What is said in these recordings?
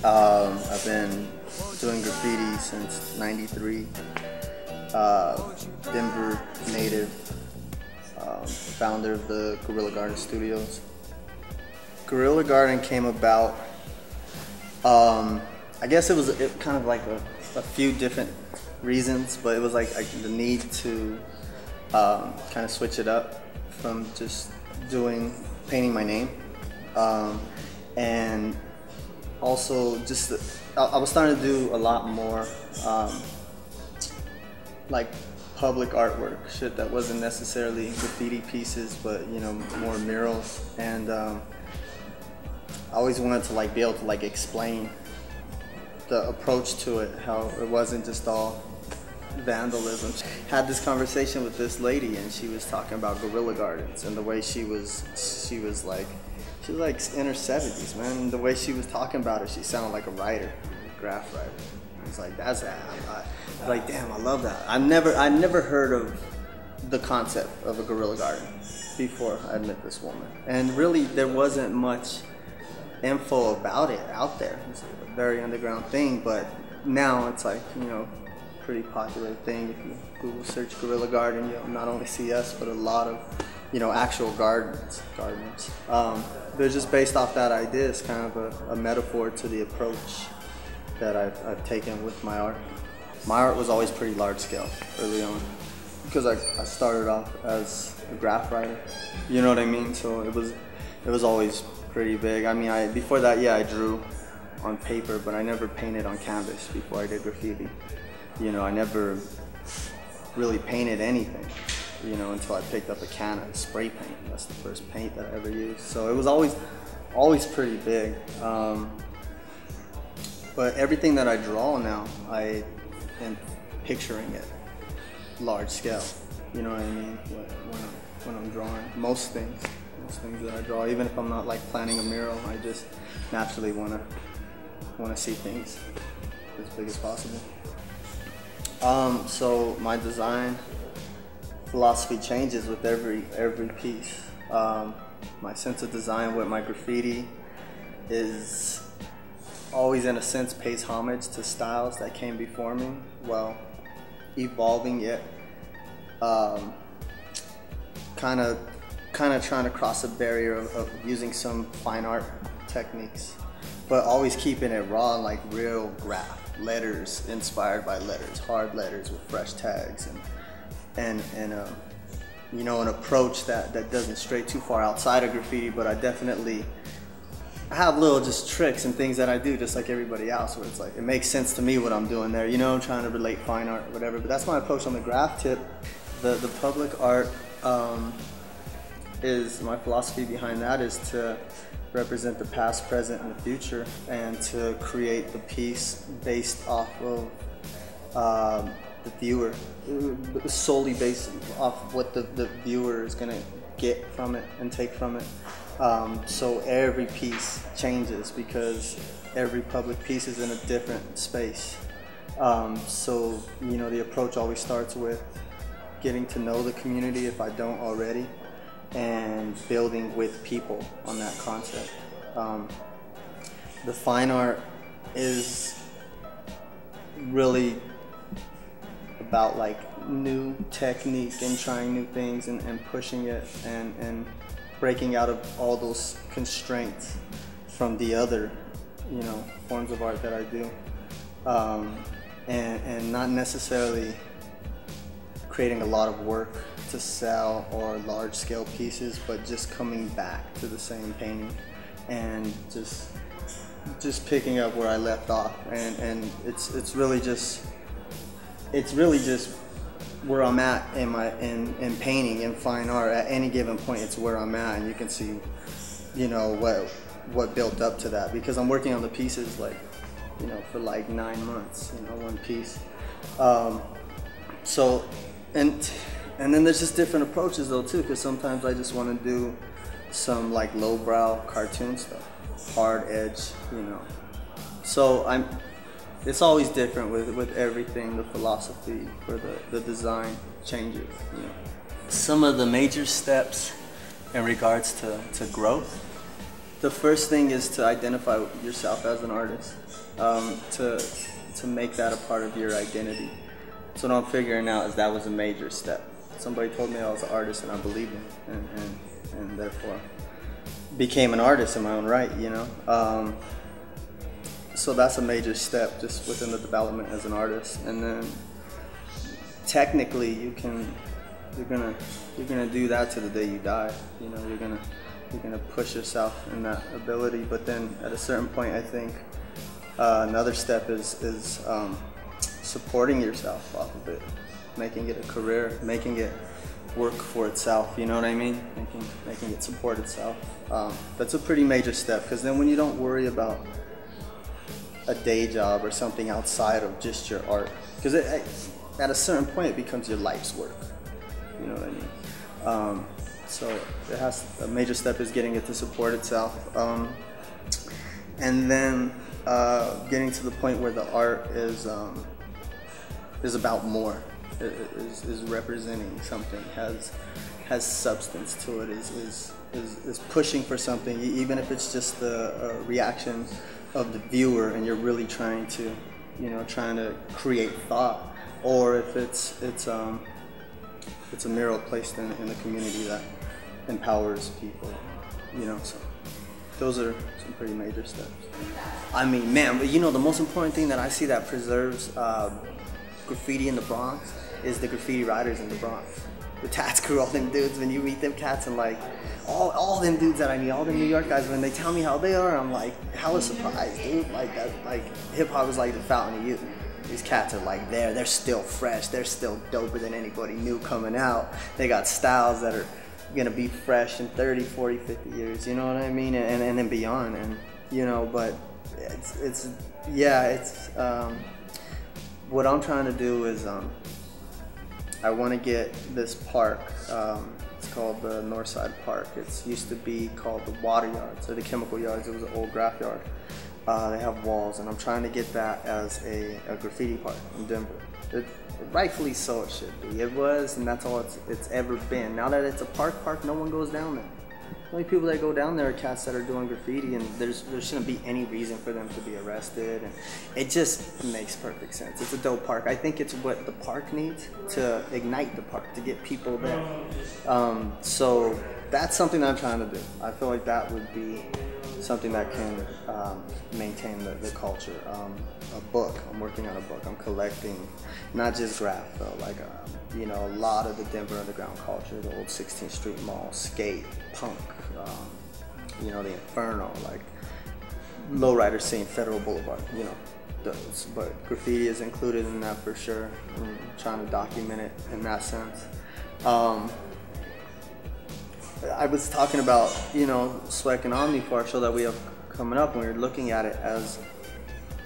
I've been doing graffiti since '93. Denver native, founder of the Guerilla Garden studios. Guerilla Garden came about, I guess it was kind of like a few different reasons, but it was like the need to kind of switch it up from just painting my name, and also just I was starting to do a lot more like public artwork, shit that wasn't necessarily graffiti pieces, but you know, more murals. And I always wanted to like be able to like explain the approach to it, how it wasn't just all vandalism. Had this conversation with this lady, and she was talking about Guerilla Gardens and the way she was like in her 70s, man. The way she was talking about it, she sounded like a writer, a graph writer. I was like, that's that. I was like, damn, I love that. I never heard of the concept of a Guerilla Garden before I met this woman. And really, there wasn't much info about it out there. It's a very underground thing, but now it's like, you know, pretty popular thing. If you Google search Guerilla Garden, you'll not only see us, but a lot of, you know, actual gardeners. They're just based off that idea. It's kind of a metaphor to the approach that I've taken with my art. My art was always pretty large scale early on, because I started off as a graph writer, you know what I mean? So it was always pretty big. I mean, before that, yeah, I drew on paper, but I never painted on canvas before I did graffiti. You know, I never really painted anything, you know, until I picked up a can of spray paint. That's the first paint that I ever used. So it was always pretty big. But everything that I draw now, I am picturing it large scale. You know what I mean? When I'm drawing, most things that I draw, even if I'm not like planning a mural, I just naturally want to see things as big as possible. So my design philosophy changes with every piece. My sense of design with my graffiti is always, in a sense, pays homage to styles that came before me, while evolving it, kind of trying to cross a barrier of using some fine art techniques, but always keeping it raw, like real graph letters inspired by letters, hard letters with fresh tags, and you know, an approach that doesn't stray too far outside of graffiti. But I have little just tricks and things that I do just like everybody else, where it's like, it makes sense to me what I'm doing there, you know, I'm trying to relate fine art or whatever. But that's my approach on the graph tip. The public art, is my philosophy behind that is to represent the past, present, and the future, and to create the piece based off of the viewer, solely based off what the viewer is gonna get from it and take from it. So every piece changes because every public piece is in a different space. So, you know, the approach always starts with getting to know the community, if I don't already, and building with people on that concept. The fine art is really about like new technique and trying new things and pushing it and breaking out of all those constraints from the other, you know, forms of art that I do, and not necessarily creating a lot of work to sell or large scale pieces, but just coming back to the same painting and just picking up where I left off, and it's really just where I'm at in painting, in fine art. At any given point, it's where I'm at, and you can see, you know, what built up to that, because I'm working on the pieces, like, you know, for like 9 months, you know, one piece. So and then there's just different approaches though too, because sometimes I just want to do some like lowbrow cartoon stuff, hard edge, you know. So it's always different with everything. The philosophy for the design changes, you know. Some of the major steps in regards to growth The first thing is to identify yourself as an artist, to make that a part of your identity. So what I'm figuring out is that was a major step. Somebody told me I was an artist and I believed it, and therefore became an artist in my own right, you know. So that's a major step just within the development as an artist. And then technically you're gonna do that to the day you die. You know, you're gonna push yourself in that ability. But then at a certain point, I think another step is supporting yourself off of it, making it a career, making it work for itself. You know what I mean? Making it support itself. That's a pretty major step, because then when you don't worry about a day job or something outside of just your art, because at a certain point it becomes your life's work. You know what I mean? So a major step is getting it to support itself, and then getting to the point where the art is about more, is representing something, has substance to it, is pushing for something, even if it's just a reaction of the viewer, and you're really trying to create thought, or if it's a mural placed in the community that empowers people, you know. So those are some pretty major steps. I mean, man, but you know, the most important thing that I see that preserves graffiti in the Bronx is the graffiti writers in the Bronx. The tats crew, all them dudes, when you meet them cats, and like all them dudes that I meet, all the New York guys, when they tell me how they are, I'm like hella surprised, dude. Like that, like hip hop is like the fountain of youth. These cats are like they're still fresh, they're still doper than anybody new coming out. They got styles that are gonna be fresh in 30, 40, 50 years, you know what I mean? And then beyond, and you know, but it's what I'm trying to do is I want to get this park, it's called the Northside Park. It used to be called the Water Yards or the Chemical Yards. It was an old graph yard. They have walls, and I'm trying to get that as a graffiti park in Denver. Rightfully so, it should be. It was, and that's all it's ever been. Now that it's a park, no one goes down there. The only people that go down there are cats that are doing graffiti, and there shouldn't be any reason for them to be arrested. And it just makes perfect sense. It's a dope park. I think it's what the park needs to ignite the park, to get people there. So that's something that I'm trying to do. I feel like that would be something that can maintain the culture. A book, I'm working on a book. I'm collecting not just graph though, like you know, a lot of the Denver underground culture, the old 16th Street Mall, skate, punk, you know, the Inferno, like lowrider scene, Federal Boulevard, you know, those. But graffiti is included in that for sure. I'm trying to document it in that sense. I was talking about, you know, Swag and Omni for our show that we have coming up, and we were looking at it as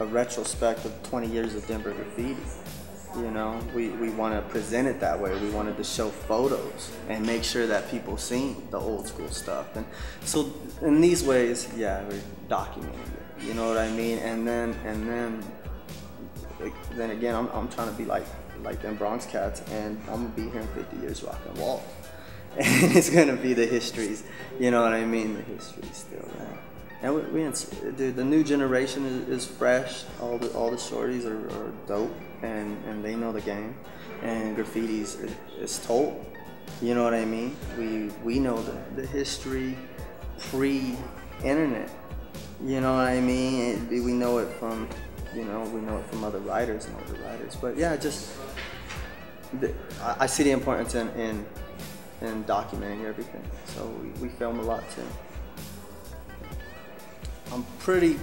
a retrospect of 20 years of Denver graffiti. You know, we want to present it that way. We wanted to show photos and make sure that people seen the old school stuff. And so in these ways, yeah, we're documenting it. You know what I mean? And then again, I'm trying to be like them Bronx cats, and I'm gonna be here in 50 years rocking walls. And it's gonna be the histories, you know what I mean? The history's still there. And dude, the new generation is fresh. All the shorties are dope, and they know the game. And graffiti's is told. You know what I mean? We know the history pre-internet. You know what I mean? We know it from, you know, we know it from other writers and older writers. But yeah, I see the importance in documenting everything. So we film a lot too. I'm pretty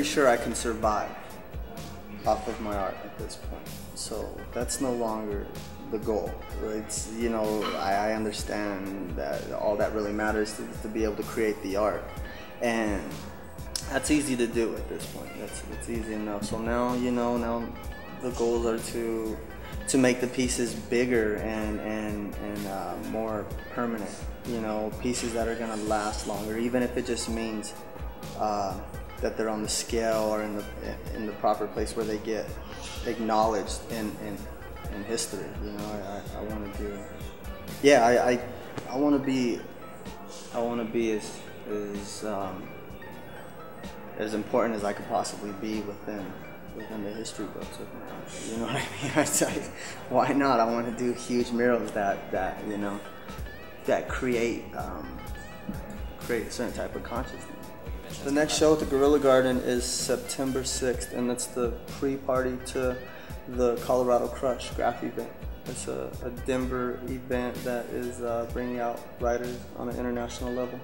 sure I can survive off of my art at this point. So that's no longer the goal. It's, you know, I understand that all that really matters is to be able to create the art. And that's easy to do at this point. It's easy enough. So now, you know, now the goals are to make the pieces bigger and more permanent. You know, pieces that are gonna last longer, even if it just means that they're on the scale or in the proper place where they get acknowledged in history. You know, I want to do. Yeah, I want to be as is as important as I could possibly be within the history books of my country. You know what I mean? It's like, why not? I want to do huge murals that you know, that create a certain type of consciousness. The next show at the Guerilla Garden is September 6th, and it's the pre-party to the Colorado Crush Graffiti event. It's a Denver event that is bringing out writers on an international level.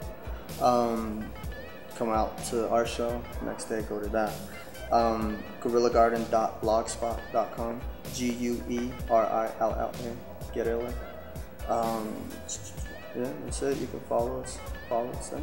Come out to our show, next day go to that. GuerillaGarden.blogspot.com, Guerilla, Guerilla. Yeah, that's it. You can follow us there.